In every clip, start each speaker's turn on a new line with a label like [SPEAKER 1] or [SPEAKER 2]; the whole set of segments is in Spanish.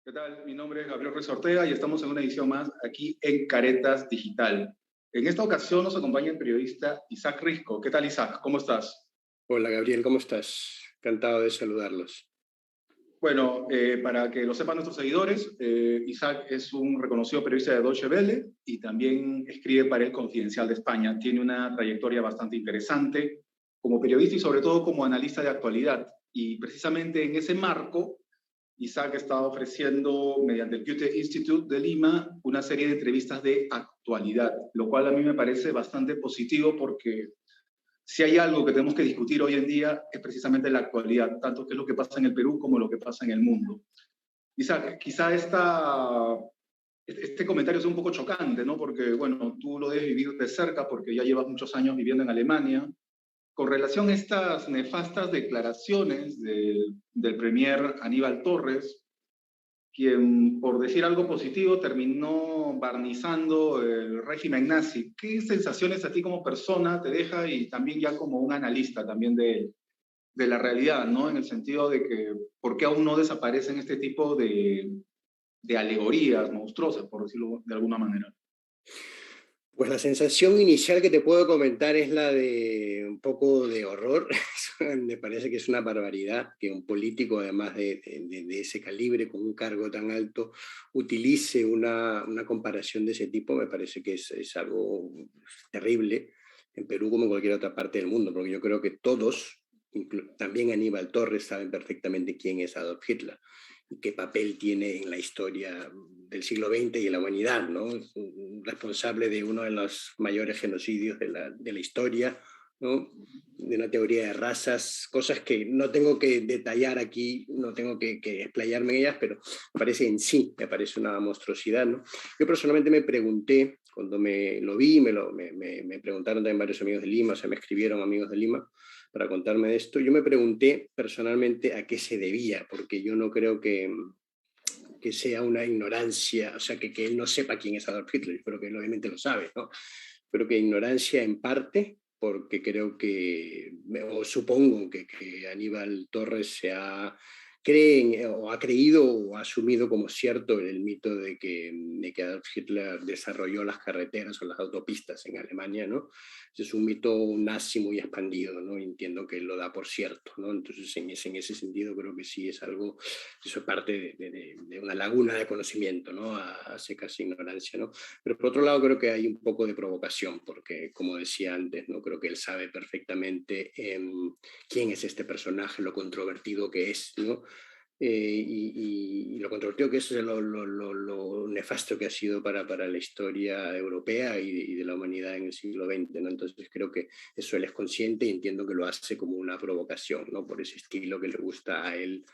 [SPEAKER 1] ¿Qué tal? Mi nombre es Gabriel Ruiz Ortega y estamos en una edición más aquí en Caretas Digital. En esta ocasión nos acompaña el periodista Isaac Risco. ¿Qué tal, Isaac? ¿Cómo estás?
[SPEAKER 2] Hola Gabriel, ¿cómo estás? Encantado de saludarlos.
[SPEAKER 1] Bueno, para que lo sepan nuestros seguidores, Isaac es un reconocido periodista de Deutsche Welle y también escribe para El Confidencial de España. Tiene una trayectoria bastante interesante como periodista y sobre todo como analista de actualidad. Y precisamente en ese marco, Isaac está ofreciendo, mediante el Goethe Institute de Lima, una serie de entrevistas de actualidad, lo cual a mí me parece bastante positivo porque si hay algo que tenemos que discutir hoy en día es precisamente la actualidad, tanto qué es lo que pasa en el Perú como lo que pasa en el mundo. Isaac, quizá este comentario es un poco chocante, ¿no? Porque, bueno, tú lo debes vivir de cerca porque ya llevas muchos años viviendo en Alemania. Con relación a estas nefastas declaraciones del premier Aníbal Torres, quien, por decir algo positivo, terminó barnizando el régimen nazi. ¿Qué sensaciones a ti como persona te deja y también ya como un analista también de la realidad, ¿no? En el sentido de que, ¿por qué aún no desaparecen este tipo de alegorías monstruosas, por decirlo de alguna manera?
[SPEAKER 2] Pues la sensación inicial que te puedo comentar es la de un poco de horror. Me parece que es una barbaridad que un político, además de ese calibre, con un cargo tan alto, utilice una comparación de ese tipo. Me parece que es algo terrible en Perú como en cualquier otra parte del mundo, porque yo creo que todos, también Aníbal Torres, saben perfectamente quién es Adolf Hitler y qué papel tiene en la historia del siglo XX y en la humanidad, ¿no? Responsable de uno de los mayores genocidios de la historia, ¿no? De una teoría de razas, cosas que no tengo que detallar aquí, no tengo que explayarme en ellas, pero me parece una monstruosidad, ¿no? Yo personalmente me pregunté, cuando me lo vi, me preguntaron también varios amigos de Lima, o sea, me escribieron amigos de Lima, para contarme de esto. Yo me pregunté personalmente a qué se debía, porque yo no creo que sea una ignorancia, o sea, que él no sepa quién es Adolf Hitler, pero que él obviamente lo sabe, ¿no? Pero que ignorancia en parte, porque creo que, o supongo que Aníbal Torres cree o ha creído o ha asumido como cierto el mito de que Adolf Hitler desarrolló las carreteras o las autopistas en Alemania, ¿no? Es un mito nazi muy expandido, ¿no? Entiendo que él lo da por cierto, ¿no? Entonces, en ese sentido, creo que sí es algo, eso es parte de una laguna de conocimiento, ¿no? Hace casi ignorancia, ¿no? Pero por otro lado creo que hay un poco de provocación, porque como decía antes, ¿no? Creo que él sabe perfectamente quién es este personaje, lo controvertido que es, ¿no? Y lo controvertido que es, lo nefasto que ha sido para la historia europea y de la humanidad en el siglo XX, ¿no? Entonces creo que eso él es consciente y entiendo que lo hace como una provocación, ¿no? Por ese estilo que le gusta a él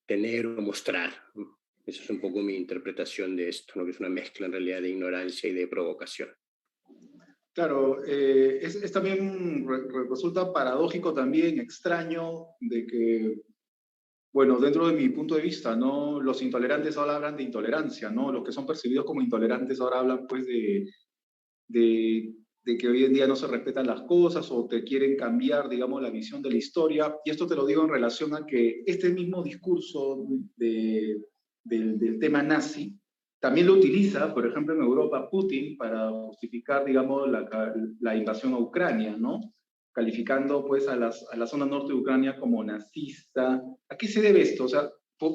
[SPEAKER 2] tener o mostrar, ¿no? Esa es un poco mi interpretación de esto, ¿no? Que es una mezcla en realidad de ignorancia y de provocación.
[SPEAKER 1] Claro, es también resulta paradójico también, extraño, de que, bueno, dentro de mi punto de vista, ¿no? Los intolerantes ahora hablan de intolerancia, ¿no? Los que son percibidos como intolerantes ahora hablan, pues, de, de que hoy en día no se respetan las cosas o te quieren cambiar, digamos, la visión de la historia. Y esto te lo digo en relación a que este mismo discurso del tema nazi también lo utiliza, por ejemplo, en Europa, Putin para justificar, digamos, la invasión a Ucrania, ¿no? Calificando, pues, a la zona norte de Ucrania como nazista. ¿A qué se debe esto? O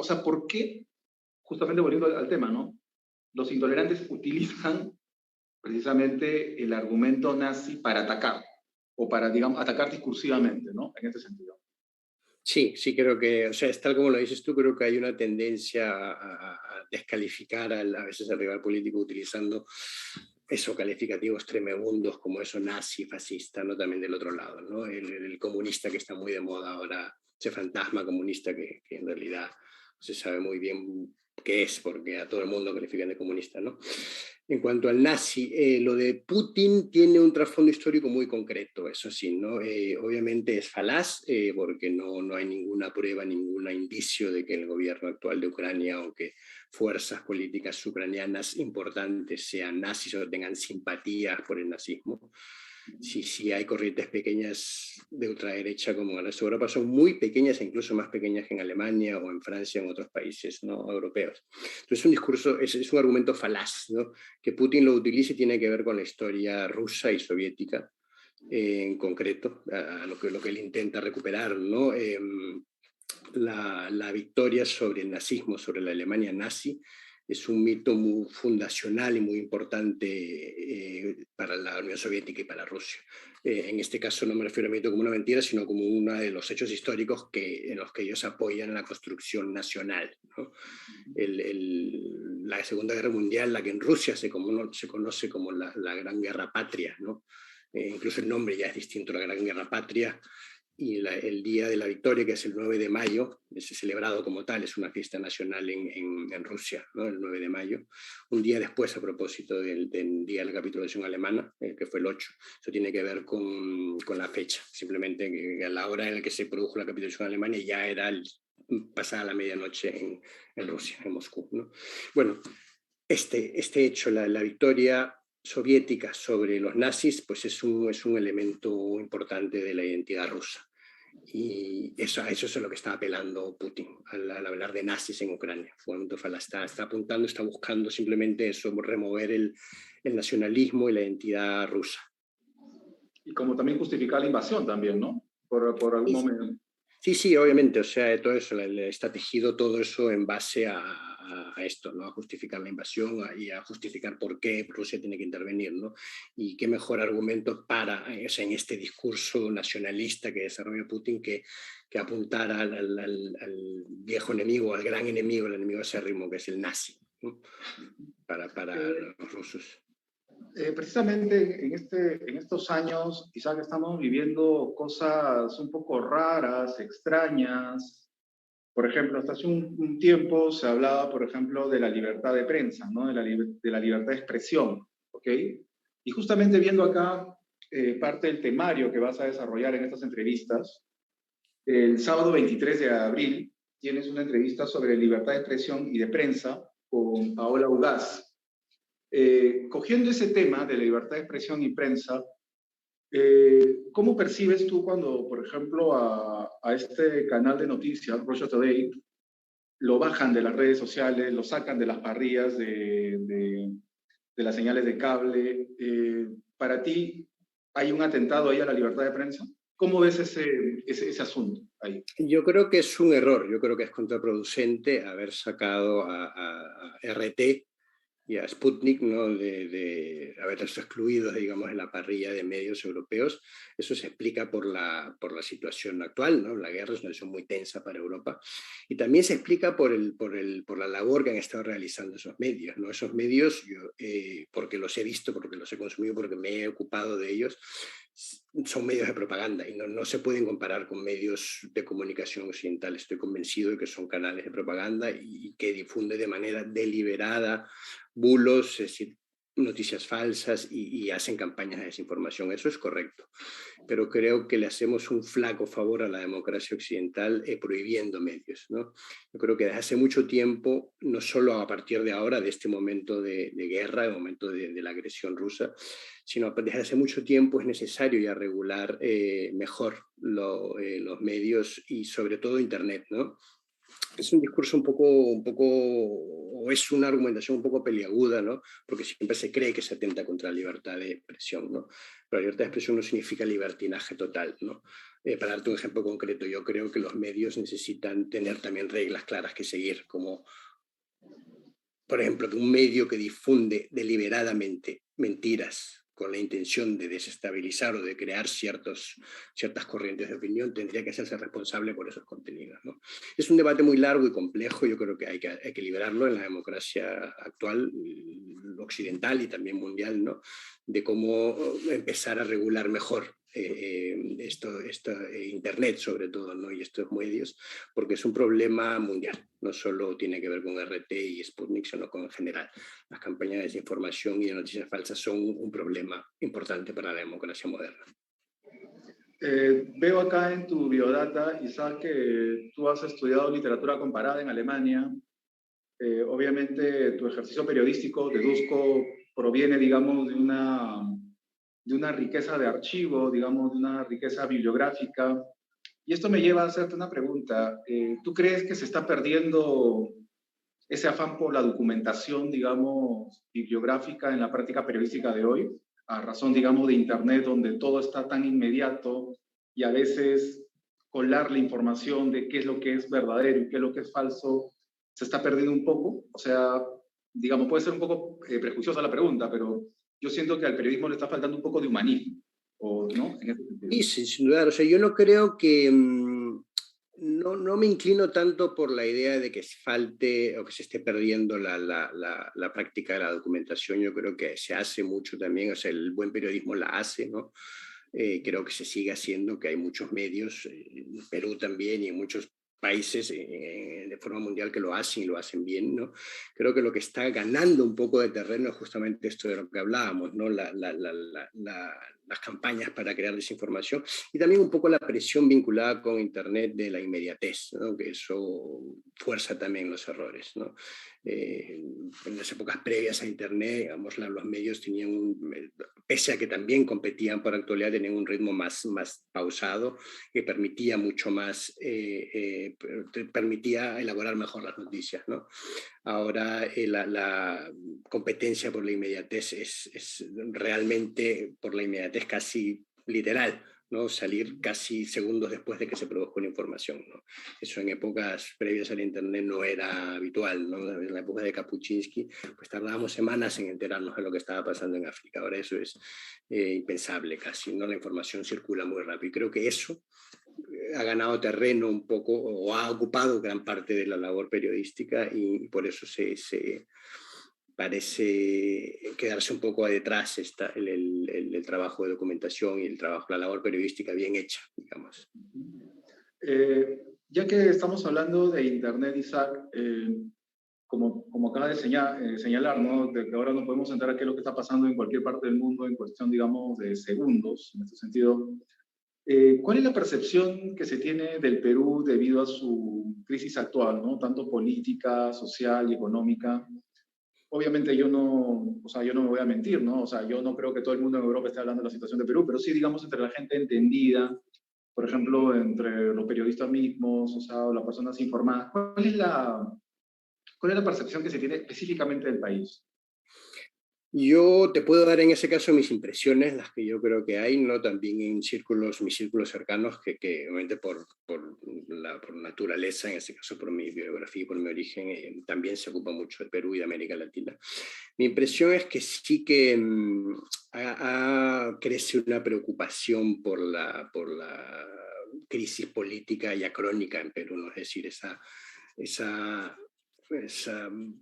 [SPEAKER 1] sea, ¿por qué, justamente volviendo al tema, ¿no? Los intolerantes utilizan precisamente el argumento nazi para atacar, o para, digamos, atacar discursivamente, ¿no? En este sentido.
[SPEAKER 2] Sí, sí, creo que, o sea, es tal como lo dices tú, creo que hay una tendencia a descalificar a veces al rival político utilizando esos calificativos tremendos como eso nazi, fascista, ¿no? También del otro lado, ¿no? El comunista que está muy de moda ahora, ese fantasma comunista que en realidad no se sabe muy bien qué es, porque a todo el mundo califican de comunista, ¿no? En cuanto al nazi, lo de Putin tiene un trasfondo histórico muy concreto, eso sí, ¿no? Obviamente es falaz, porque no hay ninguna prueba, ningún indicio de que el gobierno actual de Ucrania o que fuerzas políticas ucranianas importantes sean nazis o tengan simpatías por el nazismo. si hay corrientes pequeñas de ultraderecha como en el resto de Europa, son muy pequeñas e incluso más pequeñas que en Alemania o en Francia o en otros países no europeos. Entonces es un discurso, es un argumento falaz, ¿no? Que Putin lo utilice y tiene que ver con la historia rusa y soviética en concreto, a lo que él intenta recuperar, ¿no? La victoria sobre el nazismo, sobre la Alemania nazi, es un mito muy fundacional y muy importante para la Unión Soviética y para Rusia. En este caso no me refiero a mito como una mentira, sino como uno de los hechos históricos en los que ellos apoyan la construcción nacional, ¿no? La Segunda Guerra Mundial, la que en Rusia se conoce como la Gran Guerra Patria, ¿no? Incluso el nombre ya es distinto, la Gran Guerra Patria, y el Día de la Victoria, que es el 9 de mayo, es celebrado como tal, es una fiesta nacional en Rusia, ¿no? El 9 de mayo, un día después a propósito del Día de la Capitulación Alemana, que fue el 8. Eso tiene que ver con la fecha, simplemente que a la hora en la que se produjo la capitulación alemana ya era pasada la medianoche en Rusia, en Moscú, ¿no? Bueno, este hecho, la victoria soviética sobre los nazis, pues es un elemento importante de la identidad rusa. Y eso es a lo que está apelando Putin, al hablar de nazis en Ucrania. Está apuntando, está buscando simplemente eso, remover el nacionalismo y la identidad rusa.
[SPEAKER 1] Y como también justificar la invasión también, ¿no? Por algún momento.
[SPEAKER 2] Sí, obviamente, o sea, todo eso, está tejido todo eso en base a esto, ¿no? A justificar la invasión y a justificar por qué Rusia tiene que intervenir, ¿no? Y qué mejor argumento o sea, en este discurso nacionalista que desarrolla Putin que apuntar al viejo enemigo, al gran enemigo, el enemigo acérrimo, que es el nazi, ¿no? Para los rusos.
[SPEAKER 1] Precisamente en estos años, quizás que estamos viviendo cosas un poco raras, extrañas. Por ejemplo, hasta hace un tiempo se hablaba, por ejemplo, de la libertad de prensa, ¿no? De la libertad de expresión, ¿ok? Y justamente viendo acá parte del temario que vas a desarrollar en estas entrevistas, el sábado 23 de abril tienes una entrevista sobre libertad de expresión y de prensa con Paola Ugaz. Cogiendo ese tema de la libertad de expresión y prensa, ¿cómo percibes tú cuando, por ejemplo, a este canal de noticias, Russia Today, lo bajan de las redes sociales, lo sacan de las parrillas de las señales de cable? ¿Para ti hay un atentado ahí a la libertad de prensa? ¿Cómo ves ese asunto ahí?
[SPEAKER 2] Yo creo que es un error, yo creo que es contraproducente haber sacado a RT y a Sputnik, ¿no? de haberlos excluidos, digamos, en la parrilla de medios europeos. Eso se explica por la situación actual, ¿no? La guerra es una situación muy tensa para Europa. Y también se explica por la labor que han estado realizando esos medios, ¿no? Esos medios, porque los he visto, porque los he consumido, porque me he ocupado de ellos, son medios de propaganda y no se pueden comparar con medios de comunicación occidental. Estoy convencido de que son canales de propaganda y que difunden de manera deliberada bulos, es decir, noticias falsas y hacen campañas de desinformación. Eso es correcto. Pero creo que le hacemos un flaco favor a la democracia occidental prohibiendo medios, ¿no? Yo creo que desde hace mucho tiempo, no solo a partir de ahora, de este momento de guerra, el momento de la agresión rusa, sino desde hace mucho tiempo es necesario ya regular mejor los medios y sobre todo Internet, ¿no? Es un discurso o es una argumentación un poco peliaguda, ¿no? Porque siempre se cree que se atenta contra la libertad de expresión, ¿no? Pero la libertad de expresión no significa libertinaje total, ¿no? Para darte un ejemplo concreto, yo creo que los medios necesitan tener también reglas claras que seguir, como, por ejemplo, que un medio que difunde deliberadamente mentiras con la intención de desestabilizar o de crear ciertas corrientes de opinión, tendría que hacerse responsable por esos contenidos, ¿no? Es un debate muy largo y complejo, yo creo que hay que liberarlo en la democracia actual, occidental y también mundial, ¿no? De cómo empezar a regular mejor Internet sobre todo, ¿no? Y estos medios, porque es un problema mundial, no solo tiene que ver con RT y Sputnik, sino con en general. Las campañas de desinformación y de noticias falsas son un problema importante para la democracia moderna.
[SPEAKER 1] Veo acá en tu biodata, Isaac, que tú has estudiado literatura comparada en Alemania. Obviamente tu ejercicio periodístico, deduzco, proviene, digamos, de una riqueza de archivo, digamos, de una riqueza bibliográfica. Y esto me lleva a hacerte una pregunta. ¿Tú crees que se está perdiendo ese afán por la documentación, digamos, bibliográfica en la práctica periodística de hoy, a razón, digamos, de Internet, donde todo está tan inmediato y a veces colar la información de qué es lo que es verdadero y qué es lo que es falso, se está perdiendo un poco? O sea, digamos, puede ser un poco prejuiciosa la pregunta, pero yo siento que al periodismo le está faltando un poco de humanismo, ¿o no? En ese sentido.
[SPEAKER 2] Y sí, sin duda, o sea, yo no creo que, no me inclino tanto por la idea de que falte o que se esté perdiendo la práctica de la documentación. Yo creo que se hace mucho también, o sea, el buen periodismo la hace, ¿no? Creo que se sigue haciendo, que hay muchos medios, en Perú también y en muchos países de forma mundial que lo hacen y lo hacen bien, ¿no? Creo que lo que está ganando un poco de terreno es justamente esto de lo que hablábamos, ¿no? Las campañas para crear desinformación y también un poco la presión vinculada con Internet de la inmediatez, ¿no? Que eso fuerza también los errores, ¿no? En las épocas previas a Internet, digamos, los medios tenían pese a que también competían por actualidad, tenían un ritmo más pausado que permitía mucho más, permitía elaborar mejor las noticias, ¿no? Ahora la competencia por la inmediatez es realmente por la inmediatez casi literal, ¿no? Salir casi segundos después de que se produjo la información, ¿no? Eso en épocas previas al Internet no era habitual, ¿no? En la época de Kapuscinski, pues tardábamos semanas en enterarnos de lo que estaba pasando en África. Ahora eso es impensable casi, ¿no? La información circula muy rápido y creo que eso ha ganado terreno un poco o ha ocupado gran parte de la labor periodística y por eso se parece quedarse un poco detrás el trabajo de documentación y el trabajo, la labor periodística bien hecha, digamos.
[SPEAKER 1] Ya que estamos hablando de Internet, Isaac, como acaba de señalar, ¿no? De que ahora nos podemos enterar qué es lo que está pasando en cualquier parte del mundo en cuestión, digamos, de segundos, en este sentido. ¿Cuál es la percepción que se tiene del Perú debido a su crisis actual, ¿no? Tanto política, social y económica? Obviamente yo no, o sea, yo no me voy a mentir, ¿no? O sea, yo no creo que todo el mundo en Europa esté hablando de la situación de Perú, pero sí, digamos, entre la gente entendida, por ejemplo, entre los periodistas mismos, o sea, o las personas informadas. ¿Cuál es la percepción que se tiene específicamente del país?
[SPEAKER 2] Yo te puedo dar en ese caso mis impresiones, las que yo creo que hay, ¿no? También en mis círculos cercanos, que obviamente por naturaleza, en este caso por mi biografía y por mi origen, también se ocupa mucho de Perú y de América Latina. Mi impresión es que sí que crece una preocupación por la crisis política ya crónica en Perú, ¿no? Es decir, esa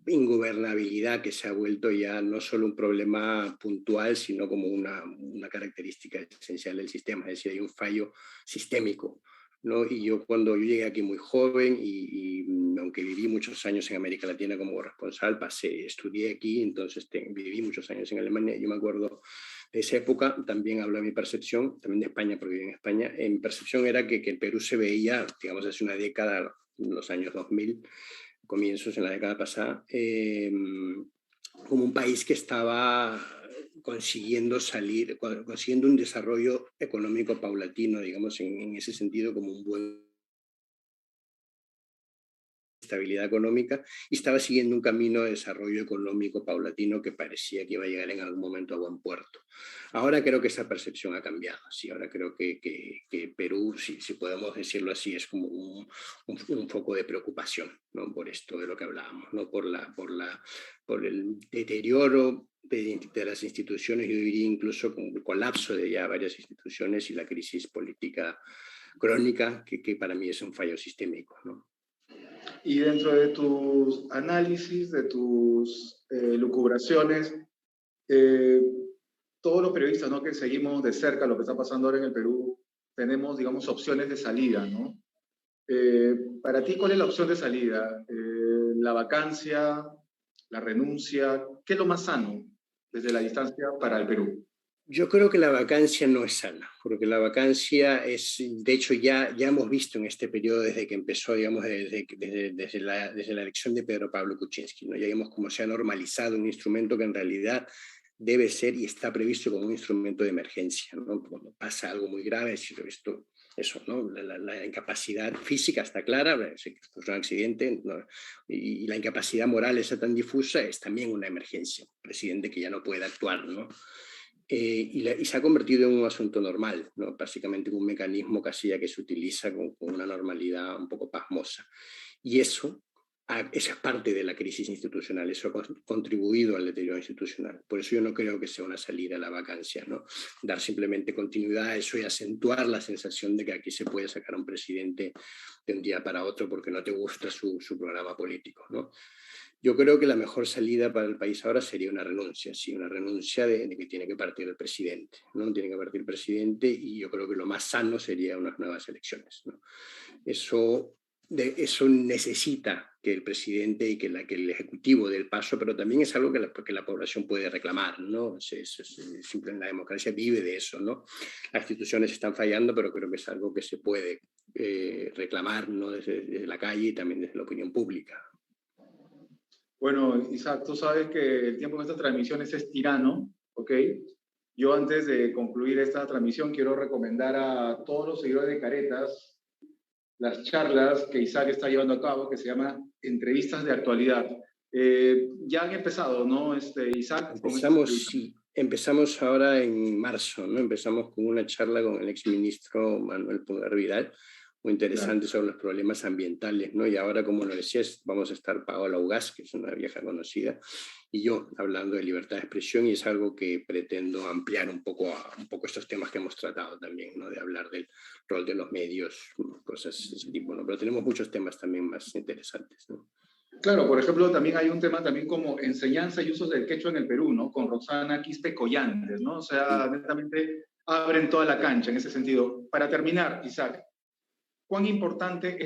[SPEAKER 2] ingobernabilidad que se ha vuelto ya no solo un problema puntual, sino como una característica esencial del sistema, es decir, hay un fallo sistémico, ¿no? Y cuando yo llegué aquí muy joven y aunque viví muchos años en América Latina como corresponsal, estudié aquí, entonces viví muchos años en Alemania, yo me acuerdo de esa época, también hablo de mi percepción, también de España, porque viví en España, mi percepción era que el Perú se veía, digamos, hace una década, en los años 2000, comienzos en la década pasada, como un país que estaba consiguiendo un desarrollo económico paulatino, digamos, en ese sentido, como un buen estabilidad económica y estaba siguiendo un camino de desarrollo económico paulatino que parecía que iba a llegar en algún momento a buen puerto. Ahora creo que esa percepción ha cambiado, sí, ahora creo que Perú, si podemos decirlo así, es como un foco de preocupación, ¿no? Por esto de lo que hablábamos, ¿no? Por el deterioro de las instituciones, yo diría incluso con el colapso de ya varias instituciones y la crisis política crónica, que para mí es un fallo sistémico, ¿no?
[SPEAKER 1] Y dentro de tus análisis, de tus lucubraciones, eh, todos los periodistas, ¿no? Que seguimos de cerca lo que está pasando ahora en el Perú, tenemos, digamos, opciones de salida, ¿no? Para ti, ¿cuál es la opción de salida? ¿La vacancia, la renuncia? ¿Qué es lo más sano desde la distancia para el Perú?
[SPEAKER 2] Yo creo que la vacancia no es sana, porque la vacancia es, de hecho ya hemos visto en este periodo desde que empezó, digamos, desde la elección de Pedro Pablo Kuczynski, ¿no? Ya vemos cómo se ha normalizado un instrumento que en realidad debe ser y está previsto como un instrumento de emergencia, ¿no? Cuando pasa algo muy grave, eso, ¿no? La incapacidad física está clara, es un accidente, ¿no? Y la incapacidad moral esa tan difusa es también una emergencia. Un presidente que ya no puede actuar, ¿no? Y se ha convertido en un asunto normal, ¿no? Básicamente un mecanismo casi ya que se utiliza con una normalidad un poco pasmosa. Y eso es parte de la crisis institucional, eso ha contribuido al deterioro institucional. Por eso yo no creo que sea una salida a la vacancia, ¿no? Dar simplemente continuidad a eso y acentuar la sensación de que aquí se puede sacar a un presidente de un día para otro porque no te gusta su programa político, ¿no? Yo creo que la mejor salida para el país ahora sería una renuncia, sí, una renuncia de que tiene que partir el presidente, ¿no? Tiene que partir el presidente y yo creo que lo más sano sería unas nuevas elecciones, ¿no? Eso necesita que el presidente y que el Ejecutivo dé el paso, pero también es algo que la población puede reclamar, ¿no? Siempre en la democracia vive de eso, ¿no? Las instituciones están fallando, pero creo que es algo que se puede reclamar, ¿no? Desde la calle y también desde la opinión pública.
[SPEAKER 1] Bueno, Isaac, tú sabes que el tiempo en estas transmisiones es tirano, ¿ok? Yo antes de concluir esta transmisión quiero recomendar a todos los seguidores de Caretas las charlas que Isaac está llevando a cabo, que se llama Entrevistas de Actualidad. Ya han empezado, ¿no, Isaac?
[SPEAKER 2] Empezamos ahora en marzo, ¿no? Empezamos con una charla con el exministro Manuel Pulgar Vidal, muy interesante, claro, sobre los problemas ambientales, ¿no? Y ahora, como lo decías, vamos a estar Paola Ugaz, que es una vieja conocida, y yo hablando de libertad de expresión, y es algo que pretendo ampliar un poco estos temas que hemos tratado también, ¿no? De hablar del rol de los medios, cosas de ese tipo, ¿no? Pero tenemos muchos temas también más interesantes, ¿no?
[SPEAKER 1] Claro, por ejemplo, también hay un tema también como enseñanza y usos del quechua en el Perú, ¿no? Con Roxana Quispe Collantes, ¿no? O sea, sí, netamente abren toda la cancha en ese sentido. Para terminar, Isaac, ¿cuán importante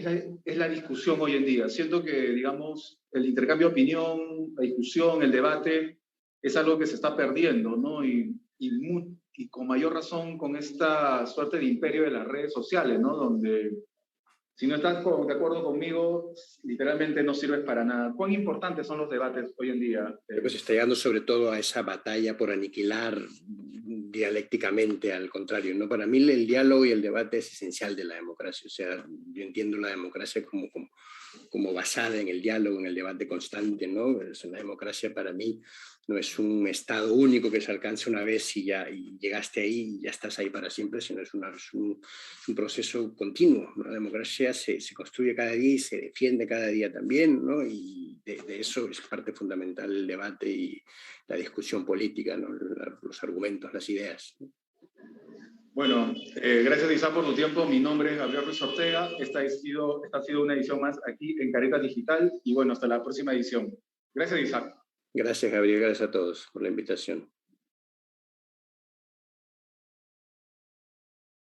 [SPEAKER 1] es la discusión hoy en día? Siento que, digamos, el intercambio de opinión, la discusión, el debate, es algo que se está perdiendo, ¿no? Y con mayor razón con esta suerte de imperio de las redes sociales, ¿no? Donde, si no estás de acuerdo conmigo, literalmente no sirves para nada. ¿Cuán importantes son los debates hoy en día?
[SPEAKER 2] Pues está llegando sobre todo a esa batalla por aniquilar dialécticamente, al contrario, ¿no? Para mí el diálogo y el debate es esencial de la democracia. O sea, yo entiendo la democracia como basada en el diálogo, en el debate constante, ¿no? La democracia para mí no es un estado único que se alcanza una vez y llegaste ahí y ya estás ahí para siempre, sino es un proceso continuo. La democracia se construye cada día y se defiende cada día también, ¿no? Y de eso es parte fundamental el debate y la discusión política, ¿no? Los argumentos, las ideas, ¿no?
[SPEAKER 1] Bueno, gracias Isaac por tu tiempo. Mi nombre es Gabriel Ruiz Ortega. Esta ha sido una edición más aquí en Caretas Digital y bueno, hasta la próxima edición. Gracias Isaac.
[SPEAKER 2] Gracias Gabriel, gracias a todos por la invitación.